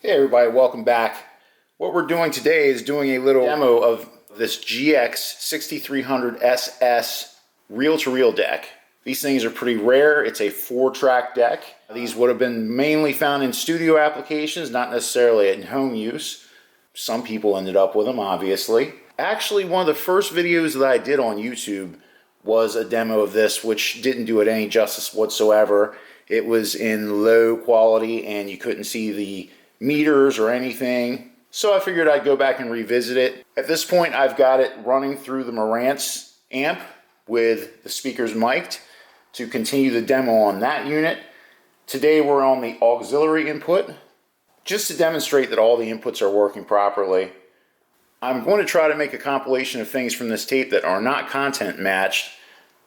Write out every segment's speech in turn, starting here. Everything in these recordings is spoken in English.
Hey everybody, welcome back. What we're doing today is doing a little demo of this GX-630D-SS reel-to-reel deck. These things are pretty rare. It's a 4-track deck. These would have been mainly found in studio applications, not necessarily in home use. Some people ended up with them, obviously. Actually, one of the first videos that I did on YouTube was a demo of this, which didn't do it any justice whatsoever. It was in low quality and you couldn't see the meters or anything. So I figured I'd go back and revisit it. At this point, I've got it running through the Marantz amp with the speakers mic'd to continue the demo on that unit. Today we're on the auxiliary input, just to demonstrate that all the inputs are working properly. I'm going to try to make a compilation of things from this tape that are not content matched,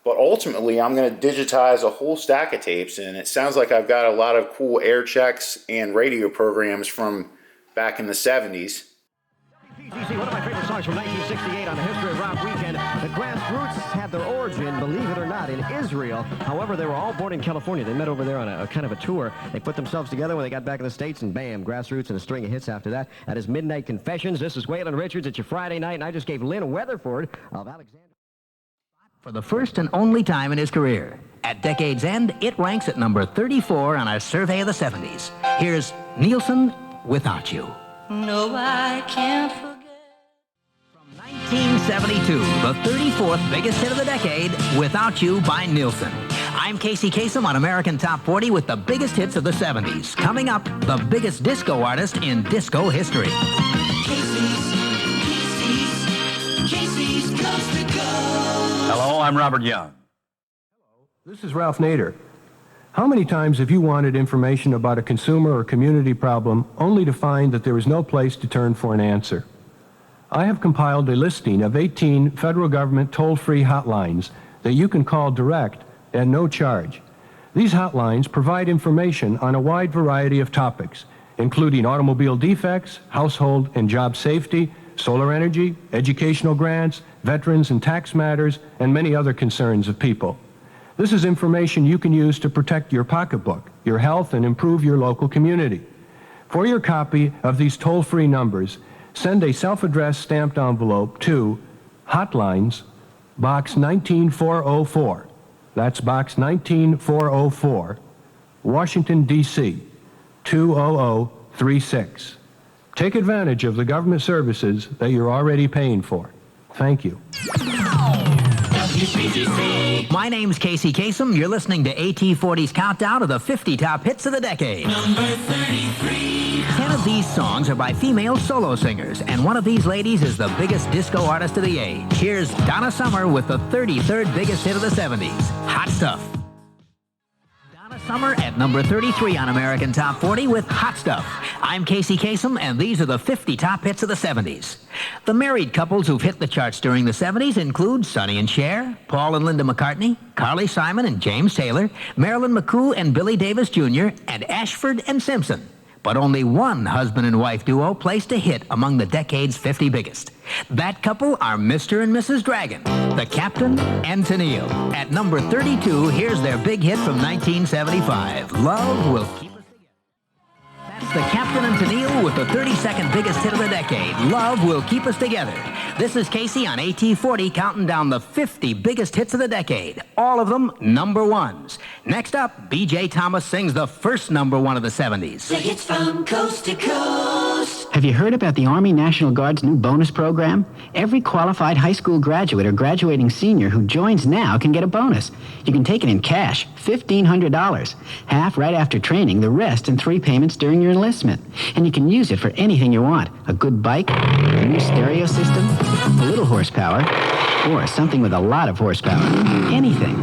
but ultimately I'm going to digitize a whole stack of tapes, and it sounds like I've got a lot of cool air checks and radio programs from back in the 70s. WPGC, one of my favorite songs from 1968 on the History of Rock weekend. The Grassroots had their origin, believe it or not, in Israel. However, they were all born in California. They met over there on a kind of a tour. They put themselves together when they got back in the States, and bam, Grassroots and a string of hits after that. At his Midnight Confessions, this is Waylon Richards. It's your Friday night, and I just gave Lynn Weatherford of Alexander. For the first and only time in his career. At decade's end, it ranks at number 34 on our survey of the 70s. Here's Nielsen, Without You. No, I can't forget. From 1972, the 34th biggest hit of the decade, Without You by Nielsen. I'm Kasem on American Top 40 with the biggest hits of the 70s. Coming up, the biggest disco artist in disco history. Casey's Coast to Coast. Hello, I'm Robert Young. Hello, this is Ralph Nader. How many times have you wanted information about a consumer or community problem only to find that there is no place to turn for an answer? I have compiled a listing of 18 federal government toll-free hotlines that you can call direct at no charge. These hotlines provide information on a wide variety of topics, including automobile defects, household and job safety, solar energy, educational grants, veterans and tax matters, and many other concerns of people. This is information you can use to protect your pocketbook, your health, and improve your local community. For your copy of these toll-free numbers, send a self-addressed stamped envelope to Hotlines, Box 19404. That's Box 19404, Washington, D.C., 20036. Take advantage of the government services that you're already paying for. Thank you. WPGC. My name's Kasem. You're listening to AT40's countdown of the 50 top hits of the decade. Number 33. 10 of these songs are by female solo singers, and one of these ladies is the biggest disco artist of the age. Here's Donna Summer with the 33rd biggest hit of the 70s, Hot Stuff. Donna Summer at number 33 on American Top 40 with Hot Stuff. I'm Kasem, and these are the 50 top hits of the 70s. The married couples who've hit the charts during the 70s include Sonny and Cher, Paul and Linda McCartney, Carly Simon and James Taylor, Marilyn McCoo and Billy Davis Jr., and Ashford and Simpson. But only one husband and wife duo placed a hit among the decade's 50 biggest. That couple are Mr. and Mrs. Dragon, the Captain and Tennille. At number 32, here's their big hit from 1975, Love Will Keep Us Together. That's the Captain and Tennille with the 32nd biggest hit of the decade, Love Will Keep Us Together. This is Casey on AT40 counting down the 50 biggest hits of the decade. All of them number ones. Next up, B.J. Thomas sings the first number one of the 70s. The hits from coast to coast. Have you heard about the Army National Guard's new bonus program? Every qualified high school graduate or graduating senior who joins now can get a bonus. You can take it in cash, $1,500. Half right after training, the rest in 3 payments during your enlistment. And you can use it for anything you want. A good bike, a new stereo system, a little horsepower, or something with a lot of horsepower. Anything.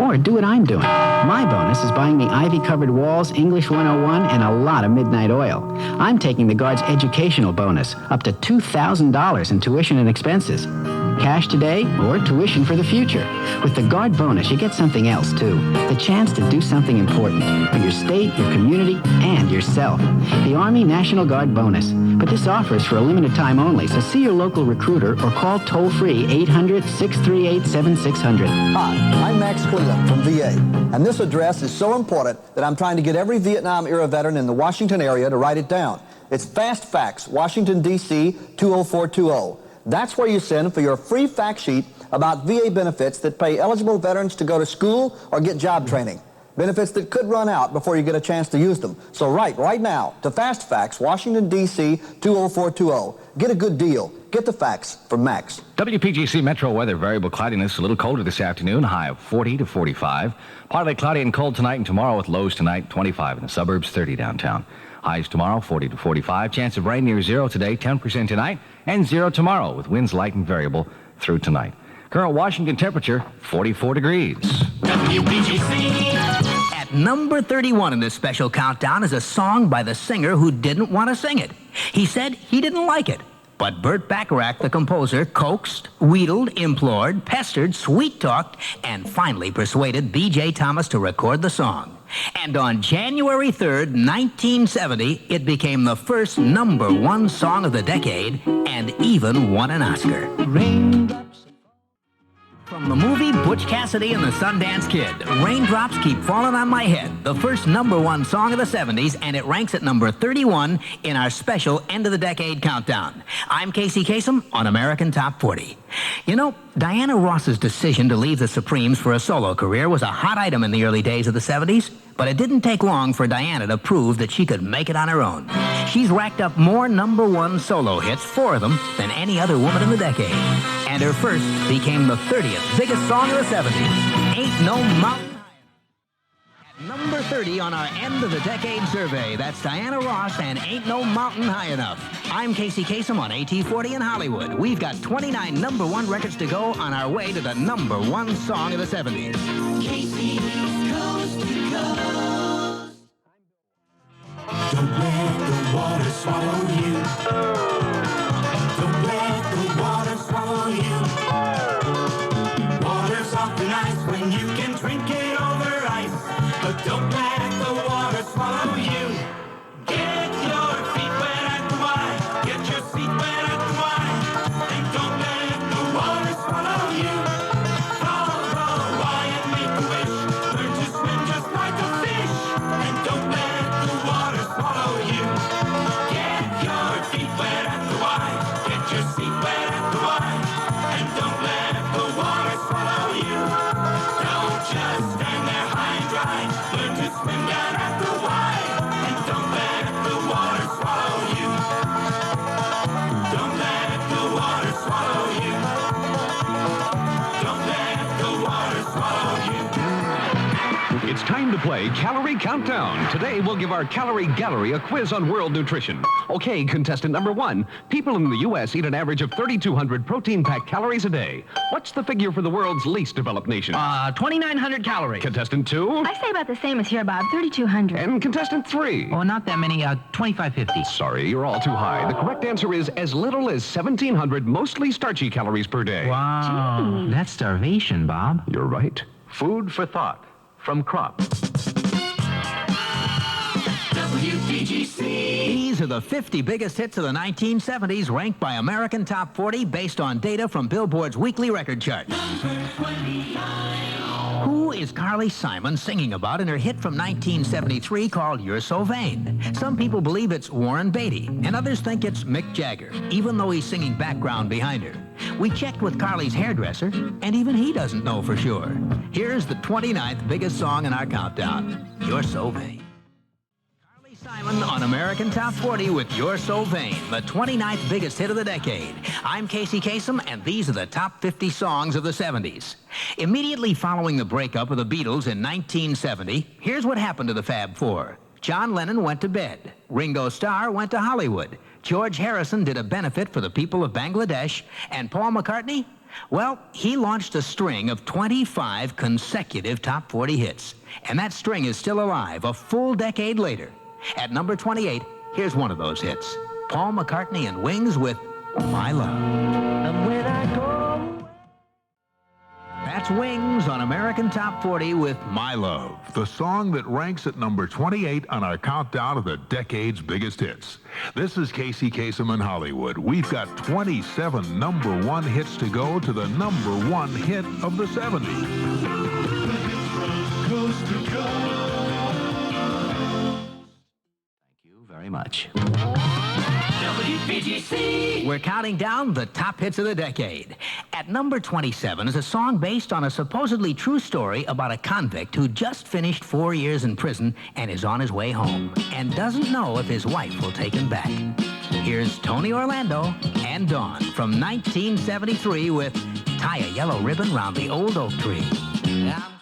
Or do what I'm doing. My bonus is buying me ivy-covered walls, English 101, and a lot of midnight oil. I'm taking the Guard's educational bonus, up to $2,000 in tuition and expenses. Cash today or tuition for the future. With the Guard bonus, you get something else, too. The chance to do something important for your state, your community, and yourself. The Army National Guard bonus. But this offer is for a limited time only, so see your local recruiter or call toll-free 800-638-7600. Hi, I'm Max Cleland from VA, and this address is so important that I'm trying to get every Vietnam-era veteran in the Washington area to write it down. It's Fast Facts, Washington, D.C. 20420. That's where you send for your free fact sheet about VA benefits that pay eligible veterans to go to school or get job training. Benefits that could run out before you get a chance to use them. So write right now to Fast Facts, Washington, D.C. 20420. Get a good deal. Get the facts from Max. WPGC Metro weather, variable cloudiness, a little colder this afternoon, high of 40 to 45. Partly cloudy and cold tonight and tomorrow with lows tonight, 25 in the suburbs, 30 downtown. Highs tomorrow, 40 to 45. Chance of rain near zero today, 10% tonight, and zero tomorrow with winds light and variable through tonight. Current Washington temperature, 44 degrees. WPGC. At number 31 in this special countdown is a song by the singer who didn't want to sing it. He said he didn't like it. But Burt Bacharach, the composer, coaxed, wheedled, implored, pestered, sweet-talked, and finally persuaded B.J. Thomas to record the song. And on January 3rd, 1970, it became the first number one song of the decade and even won an Oscar. Raindrops. From the movie Butch Cassidy and the Sundance Kid, Raindrops Keep Falling on My Head, the first number one song of the 70s, and it ranks at number 31 in our special End of the Decade countdown. I'm Casey Kasem on American Top 40. You know, Diana Ross's decision to leave the Supremes for a solo career was a hot item in the early days of the 70s, but it didn't take long for Diana to prove that she could make it on her own. She's racked up more number one solo hits, 4 of them, than any other woman in the decade. And her first became the 30th biggest song of the 70s, Ain't No Mountain High Enough. At number 30 on our End of the Decade survey, that's Diana Ross and Ain't No Mountain High Enough. I'm Casey Kasem on AT40 in Hollywood. We've got 29 number one records to go on our way to the number one song of the 70s. Casey's Coast to Coast. Don't let the water swallow you. Don't let the water swallow you. Water's soft and nice when you can drink it over ice. But don't let the water swallow you. Get your feet wet at the Y. Get your feet wet at the Y. And don't let the water swallow you. Follow the Y and make a wish. Learn to swim just like a fish. And don't let the water swallow you. Get your feet wet at the Y. Get your feet wet at the Y. And don't let the water swallow you. Don't just stand there high and dry. Learn to swim down at the Y. And don't let the water swallow you. Don't let the water swallow you. Don't let the water swallow you. It's time to play Calorie Countdown. Today, we'll give our calorie gallery a quiz on world nutrition. Okay, contestant number 1. People in the U.S. eat an average of 3,200 protein-packed calories a day. What's the figure for the world's least developed nation? 2,900 calories. Contestant 2. I say about the same as here, Bob, 3,200. And contestant 3. Oh, not that many, 2,550. Sorry, you're all too high. The correct answer is as little as 1,700 mostly starchy calories per day. Wow, that's starvation, Bob. You're right. Food for thought from Crop. WPGC. These are the 50 biggest hits of the 1970s ranked by American Top 40 based on data from Billboard's weekly record chart. Who is Carly Simon singing about in her hit from 1973 called You're So Vain? Some people believe it's Warren Beatty, and others think it's Mick Jagger, even though he's singing background behind her. We checked with Carly's hairdresser, and even he doesn't know for sure. Here's the 29th biggest song in our countdown, You're So Vain. Carly Simon on American Top 40 with You're So Vain, the 29th biggest hit of the decade. I'm Casey Kasem, and these are the top 50 songs of the 70s. Immediately following the breakup of the Beatles in 1970, here's what happened to the Fab Four. John Lennon went to bed. Ringo Starr went to Hollywood. George Harrison did a benefit for the people of Bangladesh. And Paul McCartney? Well, he launched a string of 25 consecutive top 40 hits. And that string is still alive a full decade later. At number 28, here's one of those hits. Paul McCartney and Wings with My Love. And when I go... That's Wings on American Top 40 with My Love. The song that ranks at number 28 on our countdown of the decade's biggest hits. This is Casey Kasem in Hollywood. We've got 27 number one hits to go to the number one hit of the 70s. Very very much. WPGC. We're counting down the top hits of the decade. At number 27 is a song based on a supposedly true story about a convict who just finished 4 years in prison and is on his way home and doesn't know if his wife will take him back. Here's Tony Orlando and Dawn from 1973 with Tie a Yellow Ribbon Round the Old Oak Tree. I'm